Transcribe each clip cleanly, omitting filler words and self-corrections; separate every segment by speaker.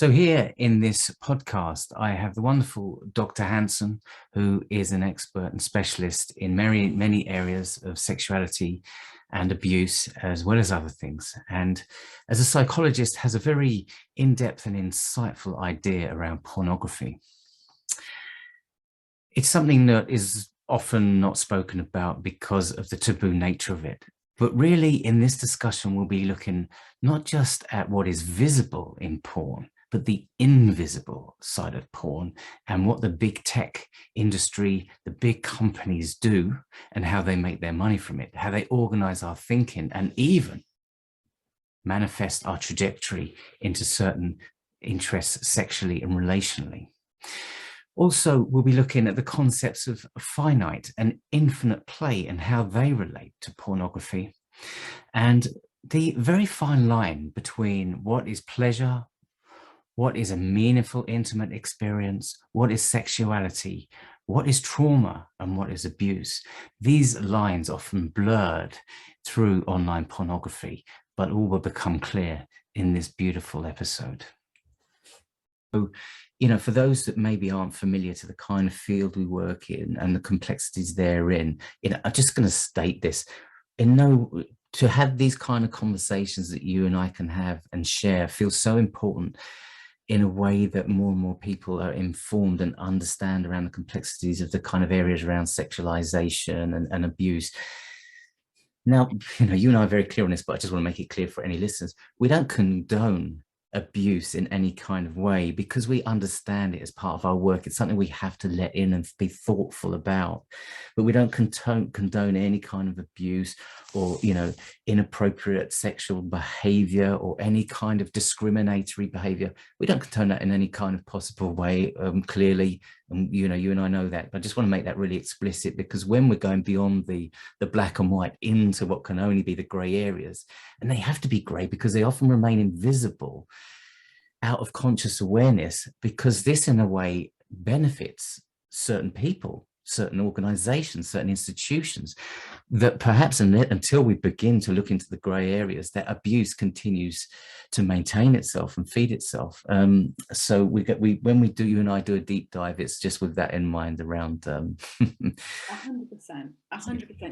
Speaker 1: So here in this podcast, I have the wonderful Dr. Hanson, who is an expert and specialist in many areas of sexuality and abuse, as well as other things. And as a psychologist, has a very in-depth and insightful idea around pornography. It's something that is often not spoken about because of the taboo nature of it. But really, in this discussion, we'll be looking not just at what is visible in porn, but the invisible side of porn and what the big tech industry, the big companies do and how they make their money from it, how they organize our thinking and even manifest our trajectory into certain interests sexually and relationally. Also, we'll be looking at the concepts of finite and infinite play and how they relate to pornography, and the very fine line between what is pleasure, what is a meaningful, intimate experience, what is sexuality, what is trauma, and what is abuse. These lines often blurred through online pornography, but all will become clear in this beautiful episode. So, for those that maybe aren't familiar to the kind of field we work in and the complexities therein, I'm just going to state this. To have these kind of conversations that you and I can have and share feels so important in a way that more and more people are informed and understand around the complexities of the kind of areas around sexualization and abuse. Now, you and I are very clear on this, but I just want to make it clear for any listeners. We don't condone abuse in any kind of way because we understand it as part of our work. It's something we have to let in and be thoughtful about, but we don't condone any kind of abuse or inappropriate sexual behavior or any kind of discriminatory behavior. We don't condone that in any kind of possible way, clearly, and you and I know that. But I just want to make that really explicit, because when we're going beyond the black and white into what can only be the gray areas, and they have to be gray because they often remain invisible out of conscious awareness, because this in a way benefits certain people, certain organizations, certain institutions, that perhaps until we begin to look into the gray areas, that abuse continues to maintain itself and feed itself. So when you and I do a deep dive, it's just with that in mind around
Speaker 2: 100%,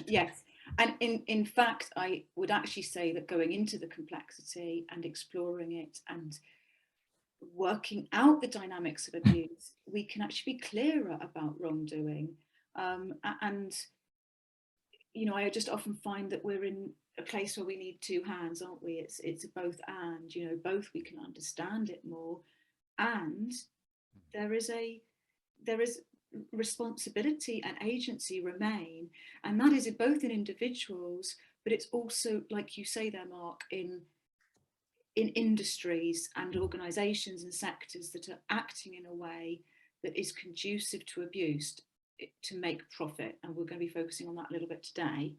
Speaker 2: yes. And in fact, I would actually say that going into the complexity and exploring it and working out the dynamics of abuse, we can actually be clearer about wrongdoing. And I just often find that we're in a place where we need two hands, aren't we? It's a both and, both we can understand it more, and there is responsibility and agency remain, and that is both in individuals, but it's also, like you say there, Mark, in industries and organizations and sectors that are acting in a way that is conducive to abuse to make profit. And we're going to be focusing on that a little bit today.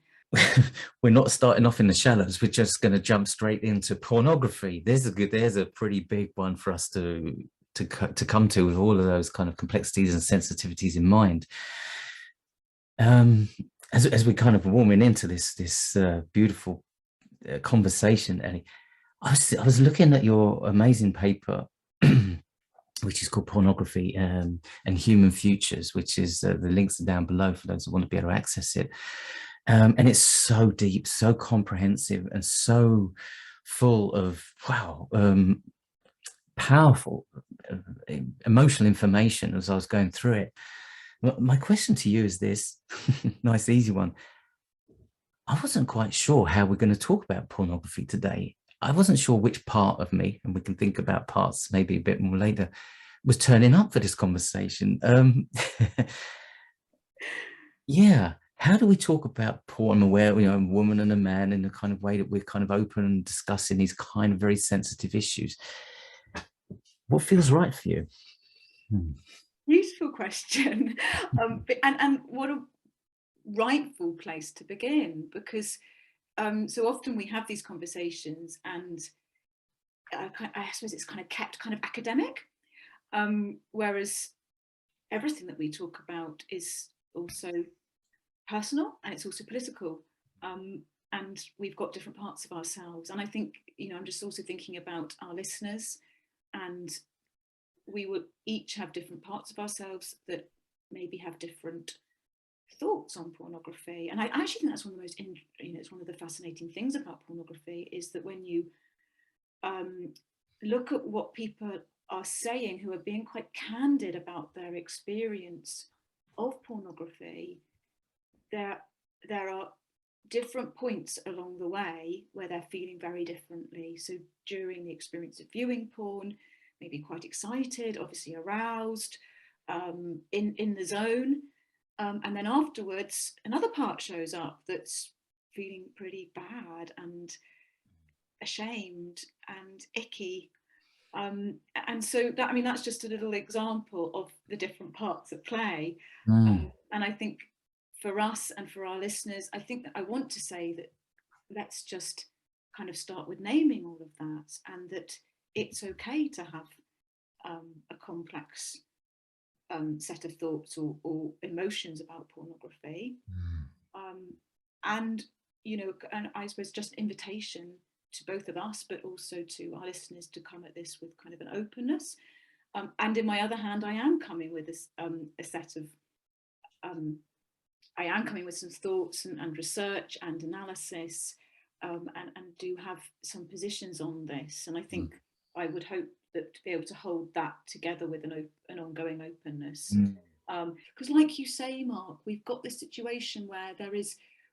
Speaker 1: We're not starting off in the shallows. We're just going to jump straight into pornography. There's a pretty big one for us to come to, with all of those kind of complexities and sensitivities in mind. As we're kind of warming into this beautiful conversation, Elly, I was looking at your amazing paper, which is called Pornography and Human Futures, which is the links are down below for those who want to be able to access it. And it's so deep, so comprehensive, and so full of powerful emotional information as I was going through it. My question to you is this, nice easy one. I wasn't quite sure how we're going to talk about pornography today. I wasn't sure which part of me, and we can think about parts maybe a bit more later, was turning up for this conversation. Yeah. How do we talk about porn? I'm aware, a woman and a man, in the kind of way that we're kind of open and discussing these kind of very sensitive issues. What feels right for you?
Speaker 2: Useful question. And what a rightful place to begin, because so often we have these conversations and I suppose it's kind of kept kind of academic, whereas everything that we talk about is also personal and it's also political, and we've got different parts of ourselves. And I think, I'm just also thinking about our listeners and we will each have different parts of ourselves that maybe have different thoughts on pornography. And I actually think that's one of the most, it's one of the fascinating things about pornography, is that when you look at what people are saying, who are being quite candid about their experience of pornography, there are different points along the way where they're feeling very differently. So during the experience of viewing porn, maybe quite excited, obviously aroused, in the zone. And then afterwards, another part shows up that's feeling pretty bad and ashamed and icky. And so that, I mean, that's just a little example of the different parts at play. And I think for us and for our listeners, I think that I want to say that let's just kind of start with naming all of that, and that it's okay to have a complex set of thoughts or emotions about pornography. And, and I suppose just invitation to both of us, but also to our listeners, to come at this with kind of an openness. And in my other hand, I am coming with a set of, I am coming with some thoughts and research and analysis, and do have some positions on this. And I think I would hope that to be able to hold that together with an ongoing openness. Because like you say, Mark, we've got this situation where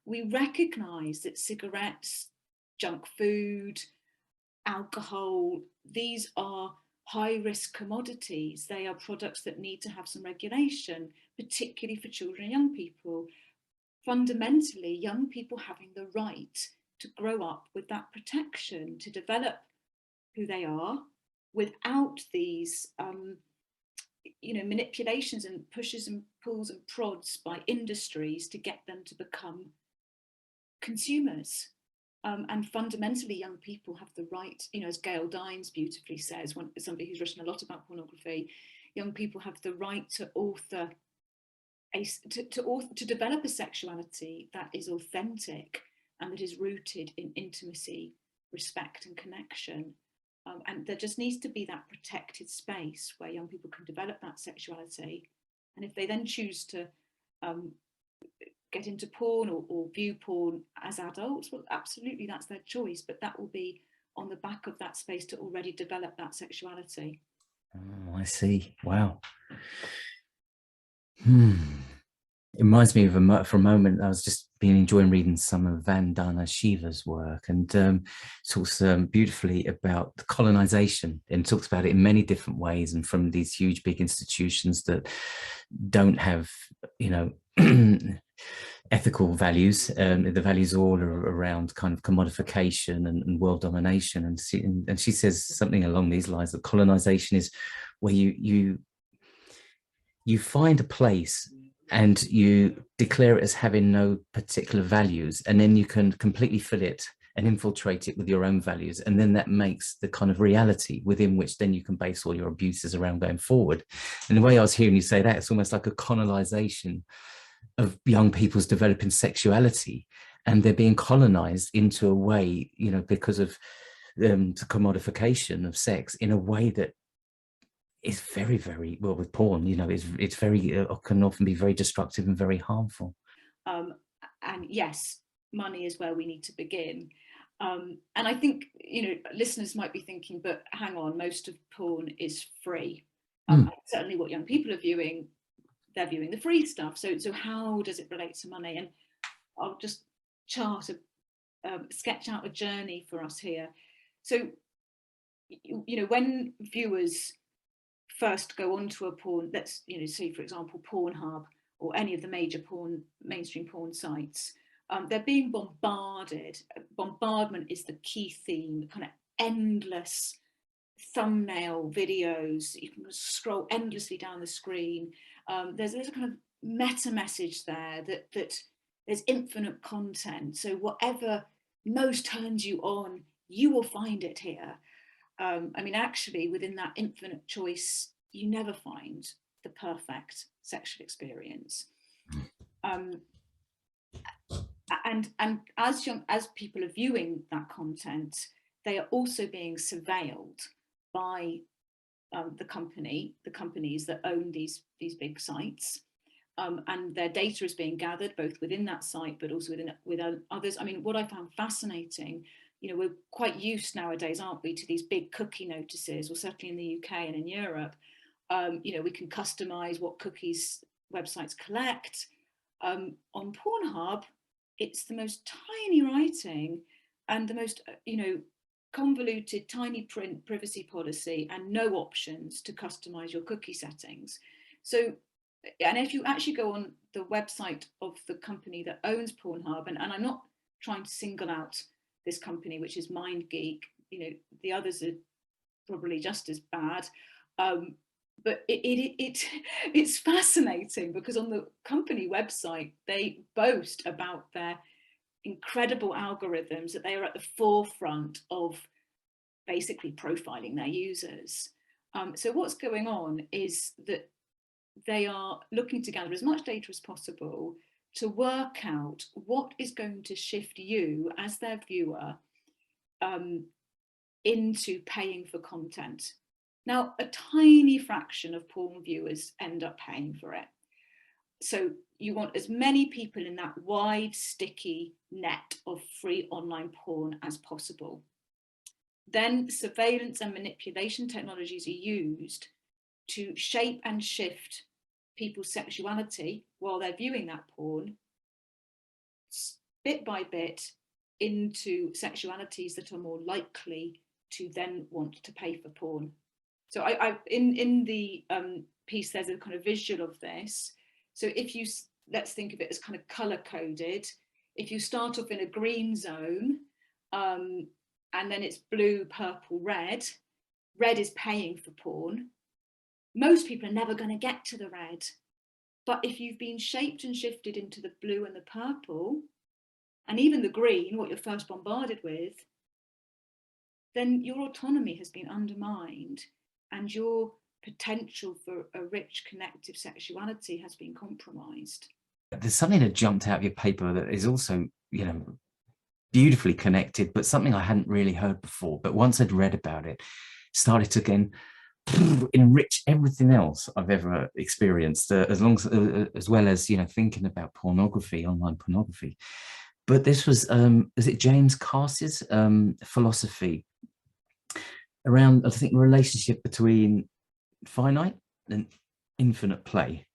Speaker 2: we recognise that cigarettes, junk food, alcohol, these are high-risk commodities. They are products that need to have some regulation, particularly for children and young people. Fundamentally, young people having the right to grow up with that protection, to develop who they are without these manipulations and pushes and pulls and prods by industries to get them to become consumers. And fundamentally, young people have the right, as Gail Dines beautifully says, somebody who's written a lot about pornography, young people have the right to author, to develop a sexuality that is authentic and that is rooted in intimacy, respect and connection. And there just needs to be that protected space where young people can develop that sexuality. And if they then choose to get into porn or view porn as adults, well, absolutely, that's their choice, but that will be on the back of that space to already develop that sexuality.
Speaker 1: Oh, I see. Wow. It reminds me of for a moment, I was just enjoying reading some of Vandana Shiva's work, and talks beautifully about the colonization, and talks about it in many different ways, and from these huge big institutions that don't have, ethical values. The values all are around kind of commodification and world domination. And she says something along these lines, that colonization is where you find a place and you declare it as having no particular values, and then you can completely fill it and infiltrate it with your own values. And then that makes the kind of reality within which then you can base all your abuses around going forward. And the way I was hearing you say that, it's almost like a colonization of young people's developing sexuality, and they're being colonized into a way, because of the commodification of sex in a way that is very, very, well, with porn, it's very, can often be very destructive and very harmful.
Speaker 2: And yes, money is where we need to begin. And I think, listeners might be thinking, but hang on, most of porn is free. Certainly what young people are viewing, they're viewing the free stuff. So how does it relate to money? And I'll just sketch out a journey for us here. So, when viewers first go onto a porn, let's say for example Pornhub or any of the major mainstream porn sites, they're being bombarded. Bombardment is the key theme, kind of endless thumbnail videos. You can scroll endlessly down the screen. There's a kind of meta message there that there's infinite content. So whatever most turns you on, you will find it here. Actually, within that infinite choice, you never find the perfect sexual experience. And as people are viewing that content, they are also being surveilled by the companies that own these big sites. And their data is being gathered both within that site, but also within others. I mean, what I found fascinating, you know, we're quite used nowadays, aren't we, to these big cookie notices, or certainly in the UK and in Europe. You know, we can customize what cookies websites collect. On Pornhub, it's the most tiny writing and the most, you know, convoluted tiny print privacy policy, and no options to customize your cookie settings. So, and if you actually go on the website of the company that owns Pornhub, and I'm not trying to single out this company, which is MindGeek, you know, the others are probably just as bad. But it's fascinating, because on the company website, they boast about their incredible algorithms, that they are at the forefront of basically profiling their users. So what's going on is that they are looking to gather as much data as possible to work out what is going to shift you as their viewer into paying for content. Now, a tiny fraction of porn viewers end up paying for it. So you want as many people in that wide, sticky net of free online porn as possible. Then surveillance and manipulation technologies are used to shape and shift people's sexuality while they're viewing that porn, bit by bit, into sexualities that are more likely to then want to pay for porn. So in the piece, there's a kind of visual of this. So if you, let's think of it as kind of color coded. If you start off in a green zone, and then it's blue, purple, red is paying for porn. Most people are never going to get to the red. But if you've been shaped and shifted into the blue and the purple, and even the green, what you're first bombarded with, then your autonomy has been undermined, and your potential for a rich, connective sexuality has been compromised.
Speaker 1: There's something that jumped out of your paper that is also, you know, beautifully connected, but something I hadn't really heard before. But once I'd read about it, started to again enrich everything else I've ever experienced, as well as, you know, thinking about pornography, online pornography. But this was, is it James Carsey's philosophy around, I think, the relationship between finite and infinite play.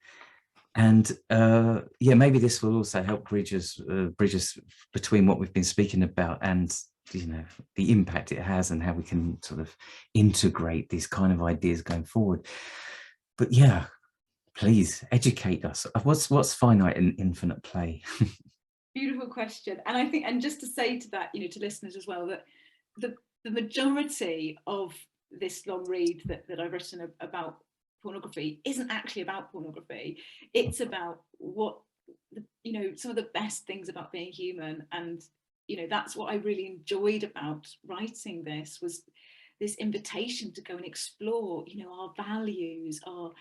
Speaker 1: And yeah, maybe this will also help bridge us between what we've been speaking about and, you know, the impact it has, and how we can sort of integrate these kind of ideas going forward. But yeah, please educate us. What's finite and infinite play?
Speaker 2: Beautiful question. And I think, and just to say to that, you know, to listeners as well, that the majority of this long read that I've written about pornography isn't actually about pornography. It's about what, you know, some of the best things about being human. And, you know, that's what I really enjoyed about writing this, was this invitation to go and explore, you know, our values, our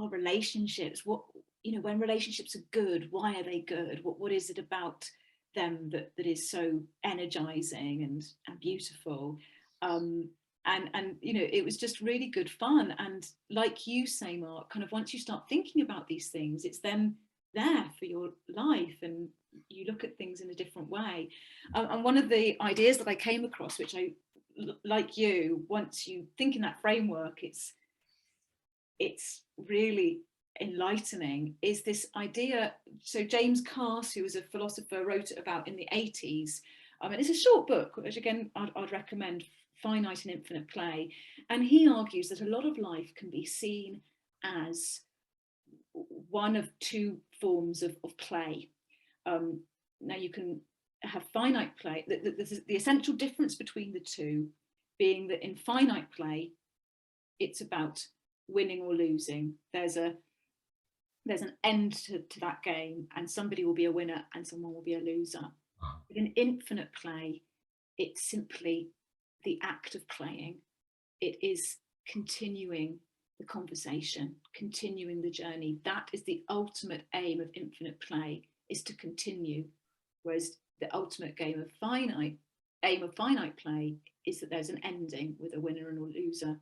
Speaker 2: relationships. What, you know, when relationships are good, why are they good? What is it about them that is so energizing and beautiful? And you know, it was just really good fun. And like you say, Mark, kind of once you start thinking about these things, it's then there for your life, and you look at things in a different way. And one of the ideas that I came across, which I, like you, once you think in that framework, it's really enlightening, is this idea. So James Cass, who was a philosopher, wrote it about in the 80s. And it's a short book, which again, I'd recommend, Finite and Infinite Play. And he argues that a lot of life can be seen as one of two forms of play. Now you can have finite play. The essential difference between the two being that in finite play, it's about winning or losing. There's an end to that game, and somebody will be a winner and someone will be a loser. But in infinite play, it's simply the act of playing. It is continuing the conversation, continuing the journey. That is the ultimate aim of infinite play, is to continue. Whereas the ultimate aim of finite play is that there's an ending with a winner and a loser.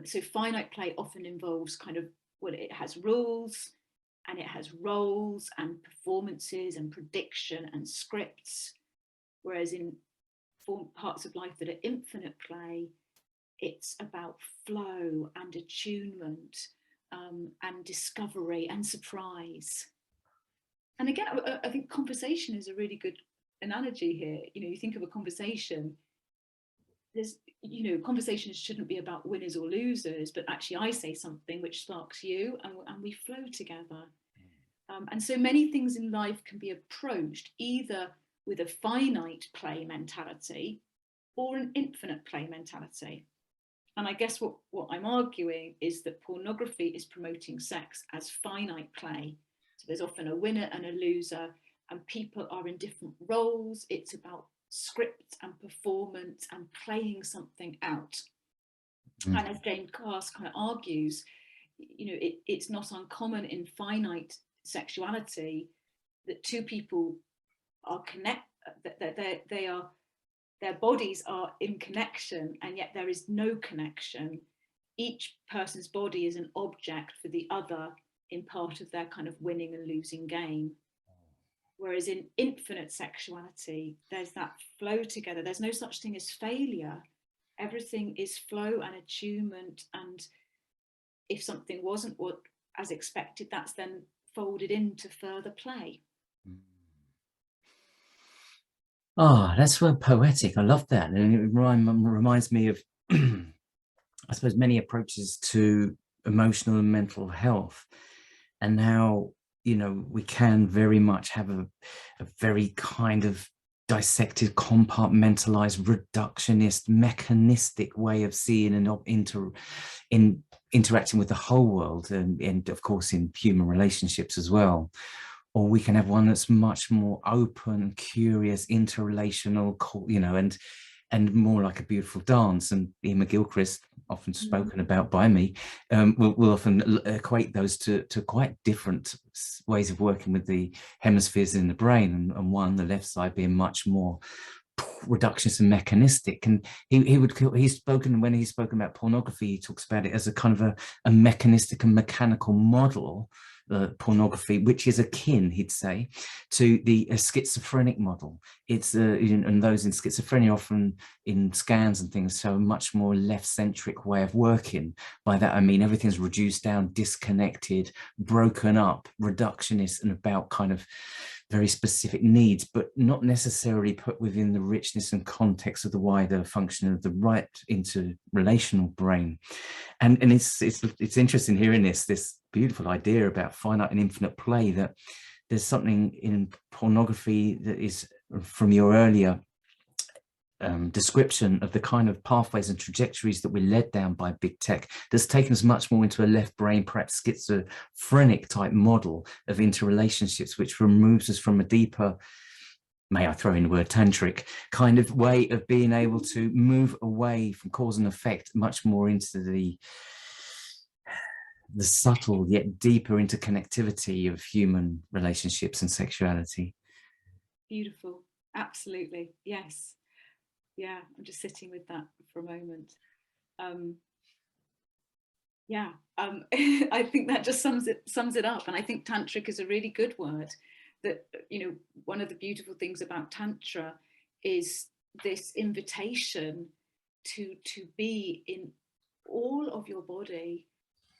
Speaker 2: So finite play often involves kind of, well, it has rules and it has roles and performances and prediction and scripts, whereas in parts of life that are infinite play, it's about flow and attunement, and discovery and surprise. And again, I think conversation is a really good analogy here. You know, you think of a conversation, there's, you know, conversations shouldn't be about winners or losers, but actually I say something which sparks you, and we flow together. And so many things in life can be approached either with a finite play mentality or an infinite play mentality. And I guess what I'm arguing is that pornography is promoting sex as finite play. So there's often a winner and a loser, and people are in different roles. It's about script and performance and playing something out. And as James Cass kind of argues, you know, it's not uncommon in finite sexuality that two people are their bodies are in connection, and yet there is no connection. Each person's body is an object for the other in part of their kind of winning and losing game. Whereas in infinite sexuality, there's that flow together. There's no such thing as failure. Everything is flow and attunement. And if something wasn't what as expected, that's then folded into further play.
Speaker 1: Oh, that's so poetic. I love that. And it reminds me of, I suppose, many approaches to emotional and mental health, and how, you know, we can very much have a very kind of dissected, compartmentalized, reductionist, mechanistic way of seeing and interacting with the whole world, and of course in human relationships as well. Or we can have one that's much more open, curious, interrelational, you know, and more like a beautiful dance. And Ian McGilchrist, often spoken about by me, will often equate those to quite different ways of working with the hemispheres in the brain, and one, the left side, being much more reductionist and mechanistic. And he's spoken, when he's spoken about pornography, he talks about it as a kind of a mechanistic and mechanical model, pornography, which is akin, he'd say, to the schizophrenic model. It's and those in schizophrenia often in scans and things show a much more left-centric way of working. By that I mean everything's reduced down, disconnected, broken up, reductionist, and about kind of very specific needs, but not necessarily put within the richness and context of the wider function of the right interrelational brain. And it's interesting hearing this beautiful idea about finite and infinite play, that there's something in pornography that is, from your earlier description of the kind of pathways and trajectories that we're led down by big tech, that's taken us much more into a left brain, perhaps schizophrenic type model of interrelationships, which removes us from a deeper, may I throw in the word tantric, kind of way of being able to move away from cause and effect, much more into the subtle yet deeper interconnectivity of human relationships and sexuality. Beautiful.
Speaker 2: Absolutely. Yes. Yeah, I'm just sitting with that for a moment. I think that just sums it up. And I think tantric is a really good word. That, you know, one of the beautiful things about tantra is this invitation to be in all of your body,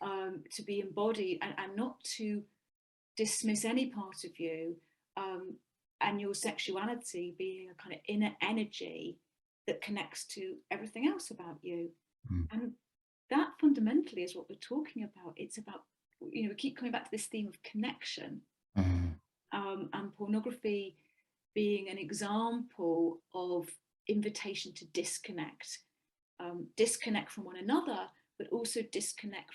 Speaker 2: to be embodied, and not to dismiss any part of you, and your sexuality being a kind of inner energy that connects to everything else about you. And that fundamentally is what we're talking about. It's about, you know, we keep coming back to this theme of connection, and pornography being an example of invitation to disconnect from one another, but also disconnect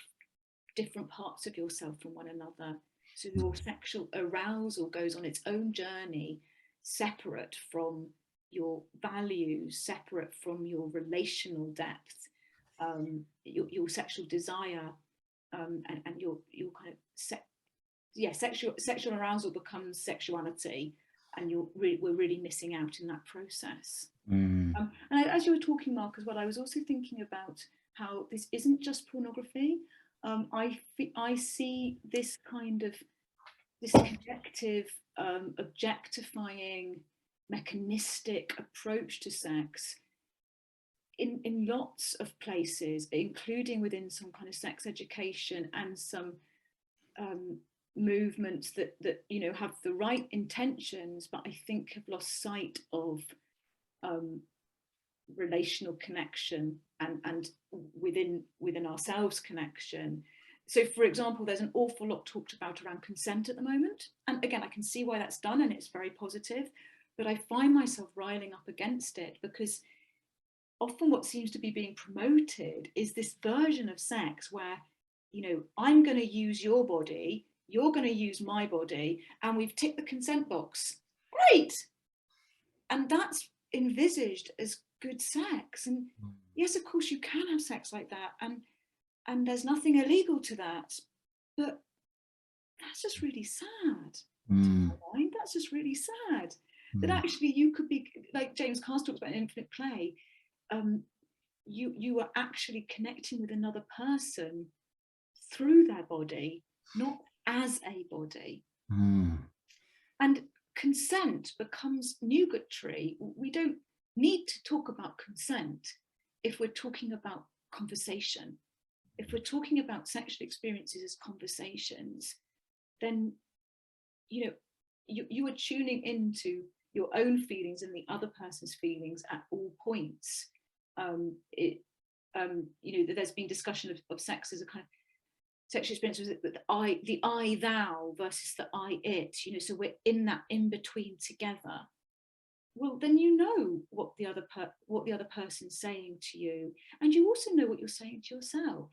Speaker 2: different parts of yourself from one another. So your sexual arousal goes on its own journey, separate from your values, separate from your relational depth, your sexual desire, and your kind of sexual arousal becomes sexuality, and we're really missing out in that process. And as you were talking, Mark, as well, I was also thinking about how this isn't just pornography. I see this kind of, this subjective, objectifying, mechanistic approach to sex in lots of places, including within some kind of sex education and some movements that you know, have the right intentions, but I think have lost sight of relational connection and within ourselves connection. So, for example, there's an awful lot talked about around consent at the moment, and again, I can see why that's done, and it's very positive. But I find myself riling up against it because often what seems to be being promoted is this version of sex where, you know, I'm going to use your body, you're going to use my body, and we've ticked the consent box. Great. And that's envisaged as good sex. And yes, of course, you can have sex like that. And there's nothing illegal to that. But that's just really sad. To my mind, that's just really sad. That actually you could be, like James Carr talks about in Infinite Play, you are actually connecting with another person through their body, not as a body. And consent becomes nugatory. We don't need to talk about consent if we're talking about conversation. If we're talking about sexual experiences as conversations, then, you know, you are tuning into your own feelings and the other person's feelings at all points. You know, there's been discussion of sex as a kind of sexual experience, the I thou versus the I it, you know, so we're in that in between together. Well, then you know what the other person's saying to you, and you also know what you're saying to yourself.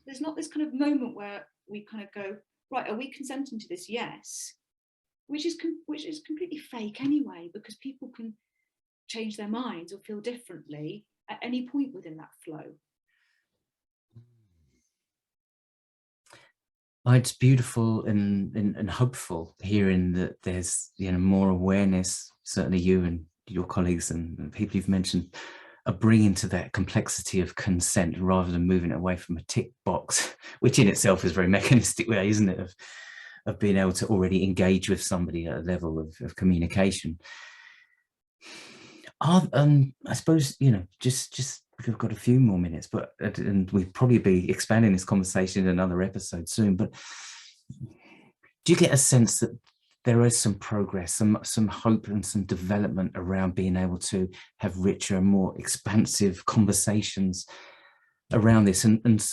Speaker 2: There's not this kind of moment where we kind of go, right, are we consenting to this? Yes, which is completely fake anyway, because people can change their minds or feel differently at any point within that flow.
Speaker 1: It's beautiful and hopeful hearing that there's, you know, more awareness. Certainly you and your colleagues and people you've mentioned are bringing to that complexity of consent rather than moving it away from a tick box, which in itself is a very mechanistic way, isn't it, of being able to already engage with somebody at a level of communication. I suppose, you know, just we've got a few more minutes, but and we'll probably be expanding this conversation in another episode soon. But do you get a sense that there is some progress, some hope and some development around being able to have richer and more expansive conversations around this, and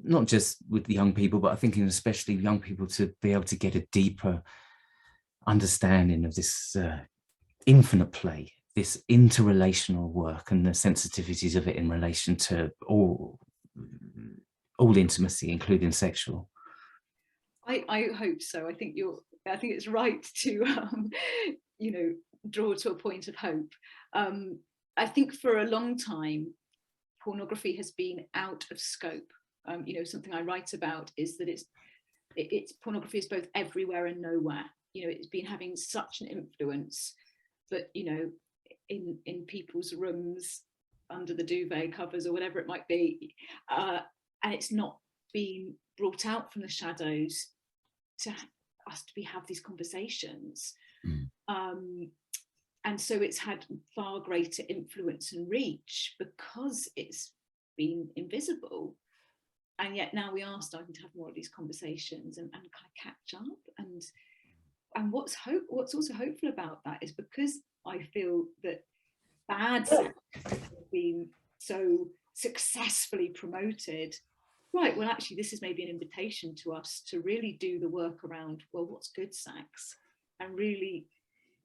Speaker 1: not just with the young people, but I think especially young people to be able to get a deeper understanding of this infinite play, this interrelational work and the sensitivities of it in relation to all intimacy, including sexual?
Speaker 2: I hope so. I think it's right to you know, draw to a point of hope. I think for a long time pornography has been out of scope. You know, something I write about is that it's pornography is both everywhere and nowhere. You know, it's been having such an influence, but you know, in people's rooms, under the duvet covers or whatever it might be, and it's not been brought out from the shadows to us to have these conversations. And so it's had far greater influence and reach because it's been invisible. And yet now we are starting to have more of these conversations and kind of catch up. And what's also hopeful about that is because I feel that bad sex has been so successfully promoted. Right, well, actually, this is maybe an invitation to us to really do the work around, well, what's good sex? And really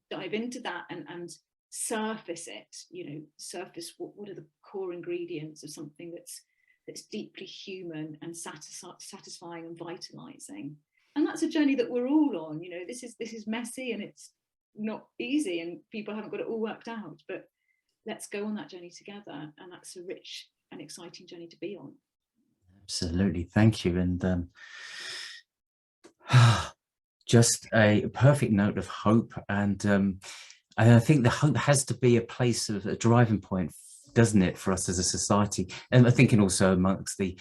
Speaker 2: dive into that and surface it, you know, surface what are the core ingredients of something that's deeply human and satisfying and vitalizing. And that's a journey that we're all on. You know, this is messy and it's not easy and people haven't got it all worked out, but let's go on that journey together. And that's a rich and exciting journey to be on.
Speaker 1: Absolutely, thank you. And just a perfect note of hope. And I think the hope has to be a place of a driving point doesn't it, for us as a society? And I'm thinking also amongst the,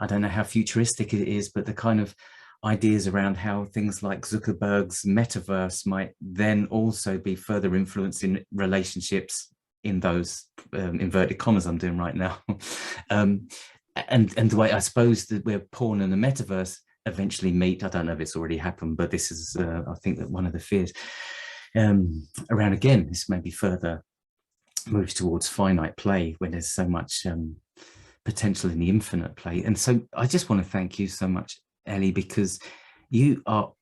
Speaker 1: I don't know how futuristic it is, but the kind of ideas around how things like Zuckerberg's metaverse might then also be further influencing relationships in those inverted commas I'm doing right now. And the way I suppose that where porn and the metaverse eventually meet, I don't know if it's already happened, but this is, I think that one of the fears around, again, this maybe further moves towards finite play when there's so much potential in the infinite play. And so I just want to thank you so much, Elly, because you are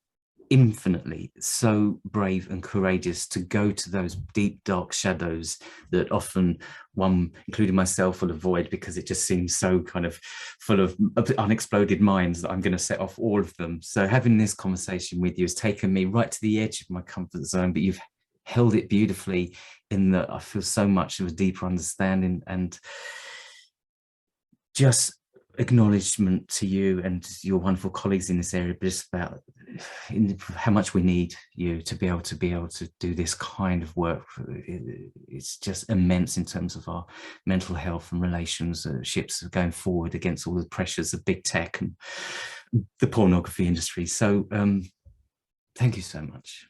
Speaker 1: infinitely so brave and courageous to go to those deep, dark shadows that often one, including myself, will avoid because it just seems so kind of full of unexploded minds that I'm going to set off all of them. So having this conversation with you has taken me right to the edge of my comfort zone, but you've held it beautifully in that I feel so much of a deeper understanding, and just acknowledgement to you and your wonderful colleagues in this area, but just about how much we need you to be able to do this kind of work. It's just immense in terms of our mental health and relationships going forward against all the pressures of big tech and the pornography industry. So thank you so much.